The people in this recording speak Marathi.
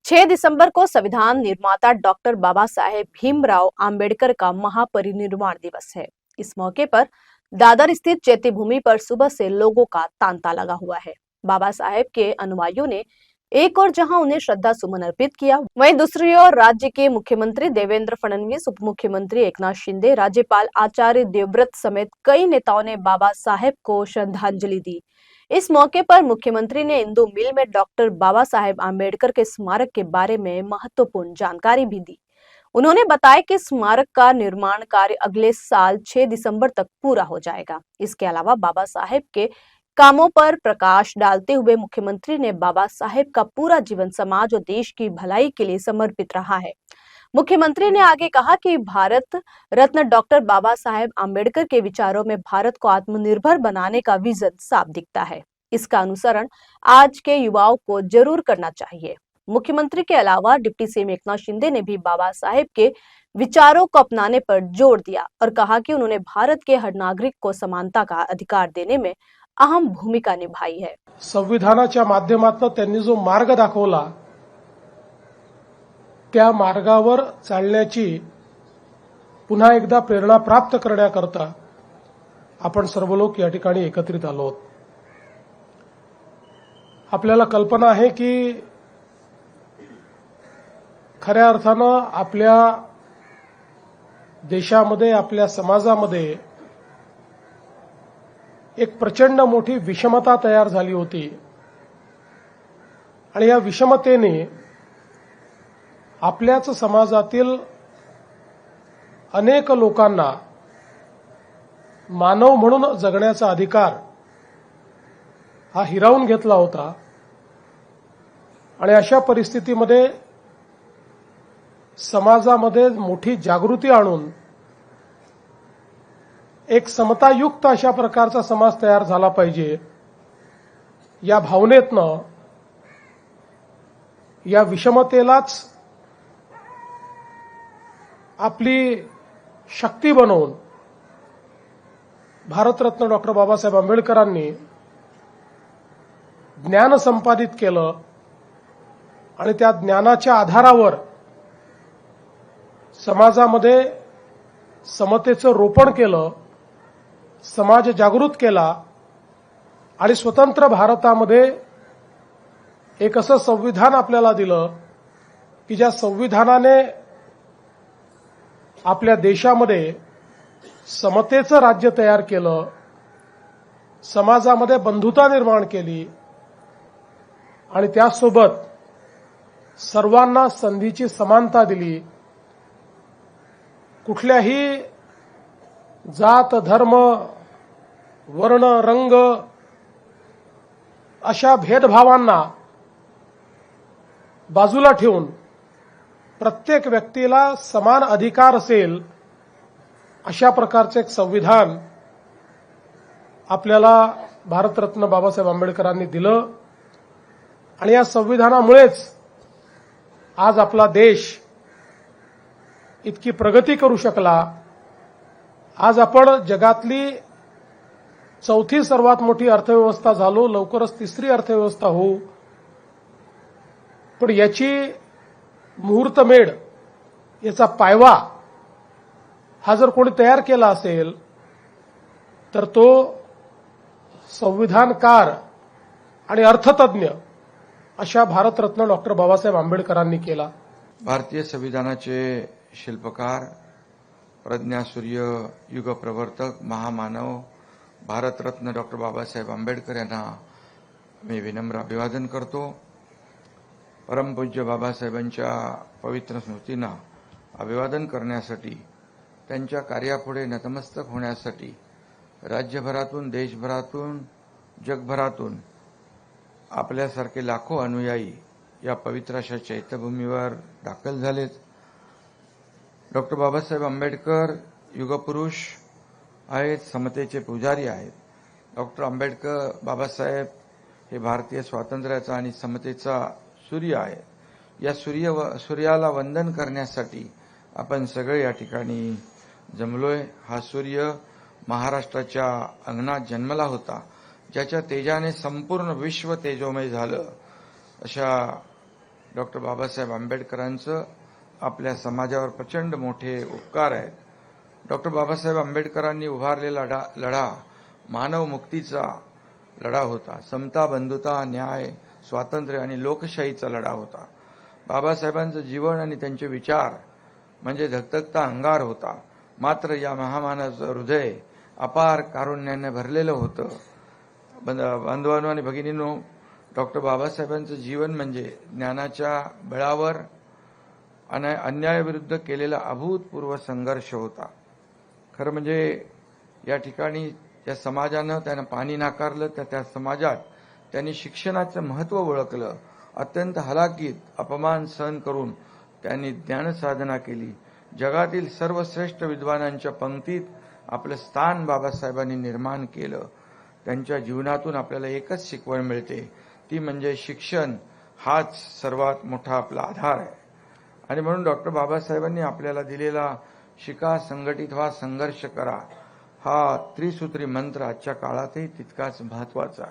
6 दिसंबर को संविधान निर्माता डॉक्टर बाबा साहेब भीमराव अंबेडकर का महापरिनिर्वाण दिवस है। इस मौके पर दादर स्थित चैत्य भूमि पर सुबह से लोगों का तांता लगा हुआ है। बाबा साहेब के अनुयायियों ने एक और जहां उन्हें श्रद्धा सुमन अर्पित किया, वहीं दूसरी ओर राज्य के मुख्यमंत्री देवेंद्र फडणवीस, उप मुख्यमंत्री एकनाथ शिंदे, राज्यपाल आचार्य देवव्रत समेत कई नेताओं ने बाबा साहेब को श्रद्धांजलि दी। इस मौके पर मुख्यमंत्री ने इंदू मिल में डॉक्टर बाबा साहेब आम्बेडकर के स्मारक के बारे में महत्वपूर्ण जानकारी भी दी। उन्होंने बताया कि स्मारक का निर्माण कार्य अगले साल 6 दिसंबर तक पूरा हो जाएगा। इसके अलावा बाबा साहेब के कामों पर प्रकाश डालते हुए मुख्यमंत्री ने बाबा साहेब का पूरा जीवन समाज और देश की भलाई के लिए समर्पित रहा है। मुख्यमंत्री ने आगे कहा कि भारत रत्न डॉक्टर बाबा साहेब आम्बेडकर के विचारों में भारत को आत्मनिर्भर बनाने का विजन साफ दिखता है। इसका अनुसरण आज के युवाओं को जरूर करना चाहिए। मुख्यमंत्री के अलावा डिप्टी सीएम एकनाथ शिंदे ने भी बाबा साहेब के विचारों को अपनाने पर जोर दिया और कहा कि उन्होंने भारत के हर नागरिक को समानता का अधिकार देने में अहम भूमिका निभाई है। संविधानाच्या माध्यमातून त्यांनी जो मार्ग दाखवला त्या मार्गावर चालण्याची पुन्हा एकदा प्रेरणा प्राप्त करण्याकरता आपण सर्व लोक या ठिकाणी एकत्रित आलो आहोत। आपल्याला कल्पना आहे की खऱ्या अर्थानं आपल्या देशामध्ये, आपल्या समाजामध्ये एक प्रचंड मोठी विषमता तयार झाली होती आणि या विषमतेने आपल्याच समाजातील अनेक लोकांना मानव म्हणून जगण्याचा अधिकार हा हिरावून घेतला होता आणि अशा परिस्थितीमध्ये समाजामध्ये मोठी जागृती आणून एक समतायुक्त अशा प्रकारचा समाज तयार झाला पाहिजे या भावनेतनं या विषमतेलाच आपली शक्ती बनवून भारतरत्न डॉक्टर बाबासाहेब आंबेडकरांनी ज्ञान संपादित केलं आणि त्या ज्ञानाच्या आधारावर समाजामध्ये समतेचं रोपण केलं, समाज जागृत केला आणि स्वतंत्र भारतामध्ये एक असं संविधान आपल्याला दिलं की ज्या संविधानाने आपल्या देशामध्ये समतेचं राज्य तयार केलं, समाजामध्ये बंधुता निर्माण केली आणि त्यासोबत सर्वांना संधीची समानता दिली। कुठल्याही जात, धर्म, वर्ण, रंग अशा भेदभावांना बाजूला ठेवून प्रत्येक व्यक्तीला समान अधिकार असेल अशा प्रकारचे एक संविधान आपल्याला भारतरत्न बाबासाहेब आंबेडकरांनी दिलं आणि या संविधानामुळेच आज आपला देश इतकी प्रगती करू शकला। आज आपण जगातली चौथी सर्वात मोठी अर्थव्यवस्था झालो, लवकरच तिसरी अर्थव्यवस्था होऊ। पण याची मुहूर्तमेढ, याचा पायवा हा जर कोणी तयार केला असेल तर तो संविधानकार आणि अर्थतज्ञ अशा भारतरत्न डॉक्टर बाबासाहेब आंबेडकरांनी केला। भारतीय संविधानाचे शिल्पकार, प्रज्ञासूर्य, युगप्रवर्तक, महामानव भारतरत्न डॉक्टर बाबासाहेब आंबेडकर यांना मी विनम्र अभिवादन करतो। परमपूज्य बाबासाहेबांच्या पवित्र स्मृतींना अभिवादन करण्यासाठी, त्यांच्या कार्यापुढे नतमस्तक होण्यासाठी राज्यभरातून, देशभरातून, जगभरातून आपल्यासारखे लाखो अनुयायी या पवित्र अशा चैत्यभूमीवर दाखल झालेत। डॉक्टर बाबासाहेब आंबेडकर युगपुरुष आहेत, समतेचे पुजारी आहेत। डॉक्टर आंबेडकर बाबासाहेब हे भारतीय स्वातंत्र्याचा आणि समतेचा सूर्य आहे। या सूर्याला वंदन करण्यासाठी आपण सगळे या ठिकाणी जमलोय। हा सूर्य महाराष्ट्राच्या अंगणात जन्मला होता, ज्याच्या तेजाने संपूर्ण विश्व तेजोमय झालं। अशा डॉक्टर बाबासाहेब आंबेडकरांचं आपल्या समाजावर प्रचंड मोठे उपकार आहेत. डॉक्टर बाबासाहेब आंबेडकरांनी उभारलेला लढा मानव मुक्तीचा लढा होता. समता, बंधुता, न्याय, स्वातंत्र्य आणि लोकशाहीचा लढा होता. बाबासाहेबांचं जीवन आणि त्यांचे विचार म्हणजे धगधगता अंगार होता. मात्र या महामानवाचं हृदय अपार कारुण्याने भरलेलं होतं. बांधवांनो आणि भगिनींनो, डॉक्टर बाबासाहेबांचं जीवन म्हणजे ज्ञानाच्या बळावर अन्यायाविरुद्ध केलेला अभूतपूर्व संघर्ष होता. खरं म्हणजे या ठिकाणी त्या समाजानं त्यांना पाणी नाकारलं, तर त्या समाजात त्यांनी शिक्षणाचं महत्त्व ओळखलं. अत्यंत हलाखीत अपमान सहन करून त्यांनी ज्ञानसाधना केली. जगातील सर्वश्रेष्ठ विद्वानांच्या पंक्तीत आपलं स्थान बाबासाहेबांनी निर्माण केलं. त्यांच्या जीवनातून आपल्याला एकच शिकवण मिळते, ती म्हणजे शिक्षण हाच सर्वात मोठा आपला आधार आहे. आणि म्हणून डॉक्टर बाबासाहेबांनी आपल्याला दिलेला शिका, संघटित व्हा, संघर्ष करा हा त्रिसूत्री मंत्र आजच्या काळातही तितकाच महत्त्वाचा आहे.